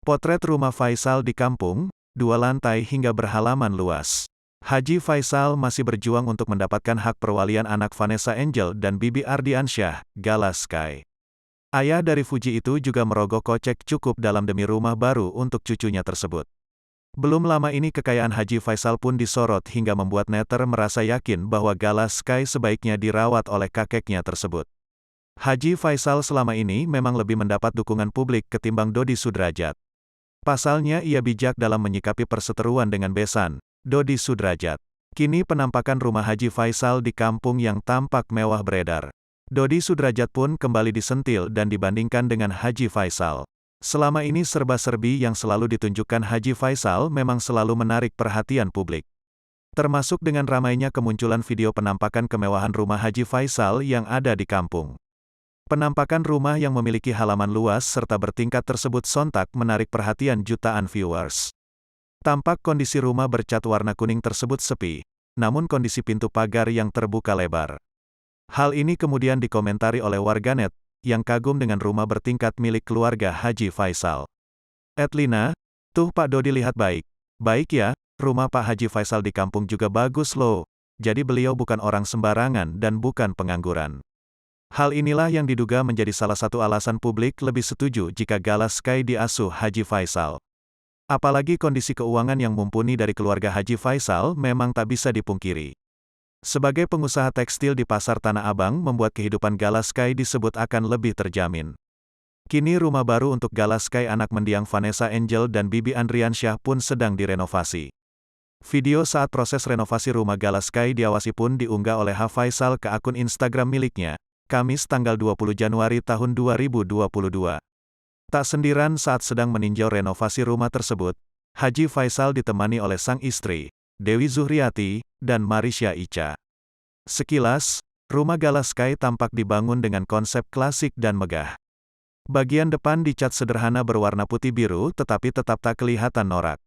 Potret rumah Faisal di kampung, 2 lantai hingga berhalaman luas. Haji Faisal masih berjuang untuk mendapatkan hak perwalian anak Vanessa Angel dan Bibi Ardiansyah, Gala Sky. Ayah dari Fuji itu juga merogoh kocek cukup dalam demi rumah baru untuk cucunya tersebut. Belum lama ini kekayaan Haji Faisal pun disorot hingga membuat netter merasa yakin bahwa Gala Sky sebaiknya dirawat oleh kakeknya tersebut. Haji Faisal selama ini memang lebih mendapat dukungan publik ketimbang Dodi Sudrajat. Pasalnya ia bijak dalam menyikapi perseteruan dengan besan, Dodi Sudrajat. Kini penampakan rumah Haji Faisal di kampung yang tampak mewah beredar. Dodi Sudrajat pun kembali disentil dan dibandingkan dengan Haji Faisal. Selama ini serba-serbi yang selalu ditunjukkan Haji Faisal memang selalu menarik perhatian publik. Termasuk dengan ramainya kemunculan video penampakan kemewahan rumah Haji Faisal yang ada di kampung. Penampakan rumah yang memiliki halaman luas serta bertingkat tersebut sontak menarik perhatian jutaan viewers. Tampak kondisi rumah bercat warna kuning tersebut sepi, namun kondisi pintu pagar yang terbuka lebar. Hal ini kemudian dikomentari oleh warganet, yang kagum dengan rumah bertingkat milik keluarga Haji Faisal. Edlina, tuh Pak Dodi lihat baik. Baik ya, rumah Pak Haji Faisal di kampung juga bagus loh. Jadi beliau bukan orang sembarangan dan bukan pengangguran. Hal inilah yang diduga menjadi salah satu alasan publik lebih setuju jika Gala Sky diasuh Haji Faisal. Apalagi kondisi keuangan yang mumpuni dari keluarga Haji Faisal memang tak bisa dipungkiri. Sebagai pengusaha tekstil di pasar Tanah Abang membuat kehidupan Gala Sky disebut akan lebih terjamin. Kini rumah baru untuk Gala Sky anak mendiang Vanessa Angel dan Bibi Ardiansyah pun sedang direnovasi. Video saat proses renovasi rumah Gala Sky diawasi pun diunggah oleh H. Faisal ke akun Instagram miliknya, Kamis tanggal 20 Januari tahun 2022. Tak sendirian saat sedang meninjau renovasi rumah tersebut, Haji Faisal ditemani oleh sang istri, Dewi Zuhriati, dan Marisha Icha. Sekilas, rumah Gala Sky tampak dibangun dengan konsep klasik dan megah. Bagian depan dicat sederhana berwarna putih biru tetapi tetap tak kelihatan norak.